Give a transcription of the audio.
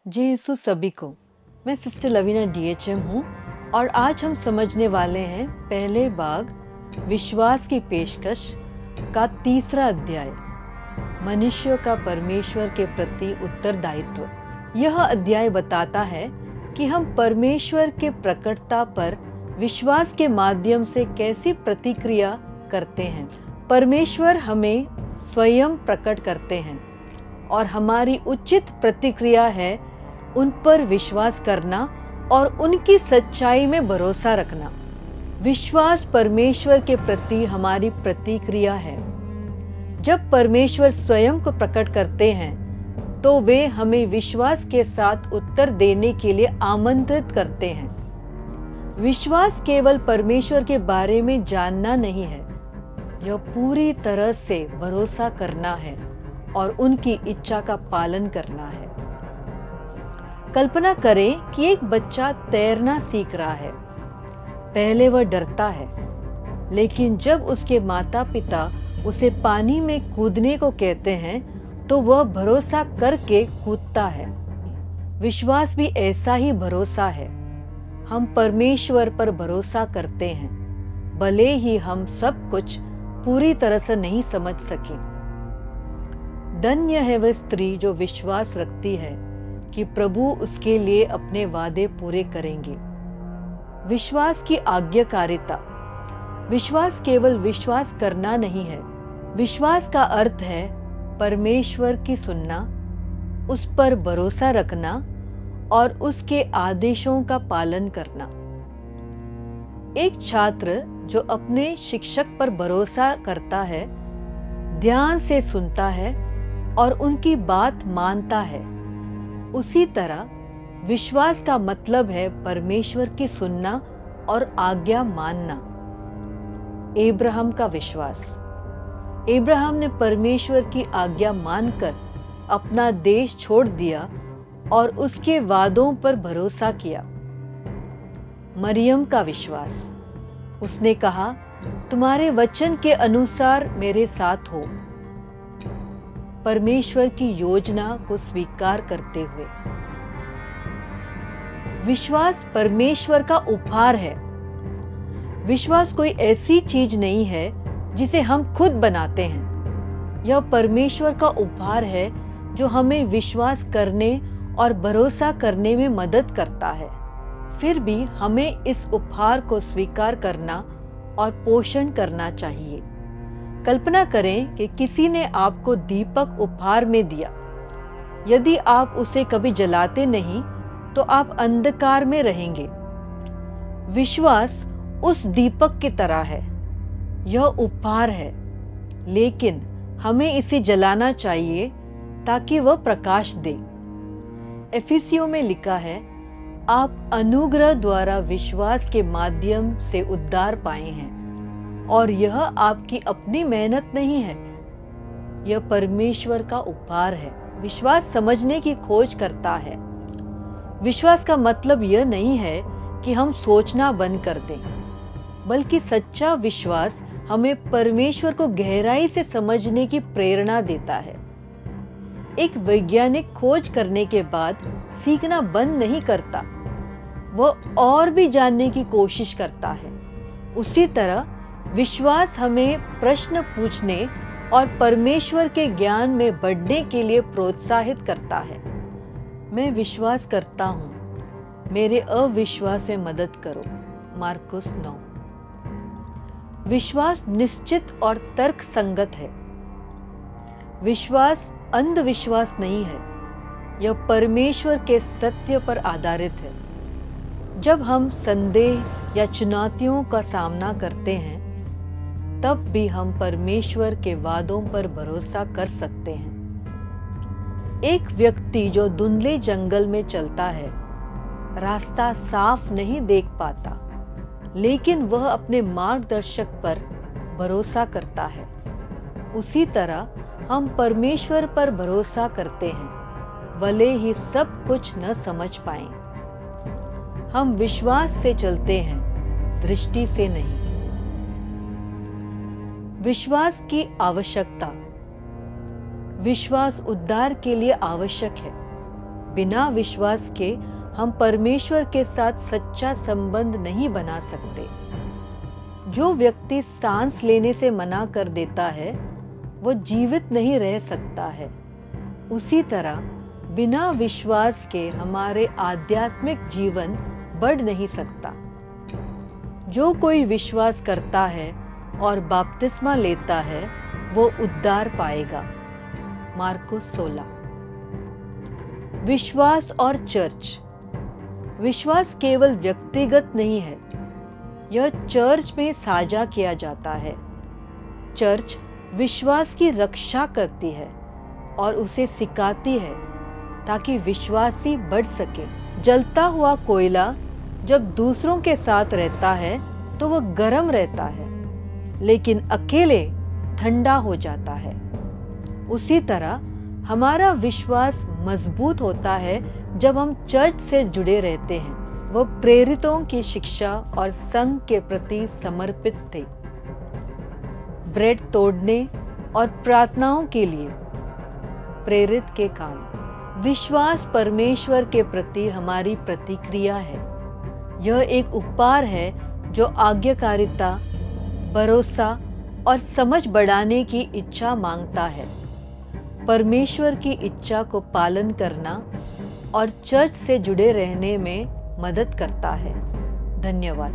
जी यीशु सभी को। मैं सिस्टर लवीना DHM हूँ और आज हम समझने वाले हैं पहले भाग विश्वास की पेशकश का तीसरा अध्याय, मनुष्य का परमेश्वर के प्रति उत्तरदायित्व। यह अध्याय बताता है कि हम परमेश्वर के प्रकटता पर विश्वास के माध्यम से कैसी प्रतिक्रिया करते हैं। परमेश्वर हमें स्वयं प्रकट करते हैं और हमारी उचित प्रतिक्रिया है उन पर विश्वास करना और उनकी सच्चाई में भरोसा रखना। विश्वास परमेश्वर के प्रति हमारी प्रतिक्रिया है। जब परमेश्वर स्वयं को प्रकट करते हैं तो वे हमें विश्वास के साथ उत्तर देने के लिए आमंत्रित करते हैं। विश्वास केवल परमेश्वर के बारे में जानना नहीं है, यह पूरी तरह से भरोसा करना है और उनकी इच्छा का पालन करना है। कल्पना करें कि एक बच्चा तैरना सीख रहा है। पहले वह डरता है, लेकिन जब उसके माता पिता उसे पानी में कूदने को कहते हैं तो वह भरोसा करके कूदता है। विश्वास भी ऐसा ही भरोसा है। हम परमेश्वर पर भरोसा करते हैं, भले ही हम सब कुछ पूरी तरह से नहीं समझ सके। धन्य है वह स्त्री जो विश्वास रखती है कि प्रभु उसके लिए अपने वादे पूरे करेंगे। विश्वास की आज्ञाकारिता। विश्वास केवल विश्वास करना नहीं है। विश्वास का अर्थ है परमेश्वर की सुनना, उस पर भरोसा रखना और उसके आदेशों का पालन करना। एक छात्र जो अपने शिक्षक पर भरोसा करता है, ध्यान से सुनता है और उनकी बात मानता है, उसी तरह विश्वास का मतलब है परमेश्वर की सुनना और आज्ञा मानना। अब्राहम का विश्वास। अब्राहम ने परमेश्वर की आज्ञा मानकर अपना देश छोड़ दिया और उसके वादों पर भरोसा किया। मरियम का विश्वास। उसने कहा, तुम्हारे वचन के अनुसार मेरे साथ हो, परमेश्वर की योजना को स्वीकार करते हुए। विश्वास परमेश्वर का उपहार है। विश्वास कोई ऐसी चीज नहीं है जिसे हम खुद बनाते हैं। यह परमेश्वर का उपहार है जो हमें विश्वास करने और भरोसा करने में मदद करता है। फिर भी हमें इस उपहार को स्वीकार करना और पोषण करना चाहिए। कल्पना करें कि किसी ने आपको दीपक उपहार में दिया। यदि आप उसे कभी जलाते नहीं तो आप अंधकार में रहेंगे। विश्वास उस दीपक की तरह है। यह उपहार है, लेकिन हमें इसे जलाना चाहिए ताकि वह प्रकाश दे। एफिसियों में लिखा है, आप अनुग्रह द्वारा विश्वास के माध्यम से उद्धार पाए हैं और यह आपकी अपनी मेहनत नहीं है, यह परमेश्वर का उपहार है। विश्वास समझने की खोज करता है। विश्वास का मतलब यह नहीं है कि हम सोचना बंद कर दें, बल्कि सच्चा विश्वास हमें परमेश्वर को गहराई से समझने की प्रेरणा देता है। एक वैज्ञानिक खोज करने के बाद सीखना बंद नहीं करता, वह और भी जानने की कोशिश करता है। उसी तरह विश्वास हमें प्रश्न पूछने और परमेश्वर के ज्ञान में बढ़ने के लिए प्रोत्साहित करता है। मैं विश्वास करता हूँ, मेरे अविश्वास में मदद करो। मार्कुस 9। विश्वास निश्चित और तर्क संगत है। विश्वास अंधविश्वास नहीं है, यह परमेश्वर के सत्य पर आधारित है। जब हम संदेह या चुनौतियों का सामना करते हैं, तब भी हम परमेश्वर के वादों पर भरोसा कर सकते हैं। एक व्यक्ति जो धुंधले जंगल में चलता है, रास्ता साफ नहीं देख पाता, लेकिन वह अपने मार्गदर्शक पर भरोसा करता है। उसी तरह हम परमेश्वर पर भरोसा करते हैं, भले ही सब कुछ न समझ पाएं। हम विश्वास से चलते हैं, दृष्टि से नहीं। विश्वास की आवश्यकता। विश्वास उद्धार के लिए आवश्यक है। बिना विश्वास के हम परमेश्वर के साथ सच्चा संबंध नहीं बना सकते। जो व्यक्ति सांस लेने से मना कर देता है वो जीवित नहीं रह सकता है। उसी तरह बिना विश्वास के हमारे आध्यात्मिक जीवन बढ़ नहीं सकता। जो कोई विश्वास करता है और बपतिस्मा लेता है वो उद्धार पाएगा। मार्कुस 16। विश्वास और चर्च। विश्वास केवल व्यक्तिगत नहीं है, यह चर्च में साझा किया जाता है। चर्च विश्वास की रक्षा करती है और उसे सिखाती है ताकि विश्वासी बढ़ सके। जलता हुआ कोयला जब दूसरों के साथ रहता है तो वह गर्म रहता है, लेकिन अकेले ठंडा हो जाता है। उसी तरह हमारा विश्वास मजबूत होता है जब हम चर्च से जुड़े रहते हैं। वह प्रेरितों की शिक्षा और संघ के प्रति समर्पित थे। ब्रेड तोड़ने और प्रार्थनाओं के लिए प्रेरित के काम। विश्वास परमेश्वर के प्रति हमारी प्रतिक्रिया है। यह एक उपहार है जो आज्ञाकारिता, भरोसा और समझ बढ़ाने की इच्छा मांगता है। परमेश्वर की इच्छा को पालन करना और चर्च से जुड़े रहने में मदद करता है। धन्यवाद।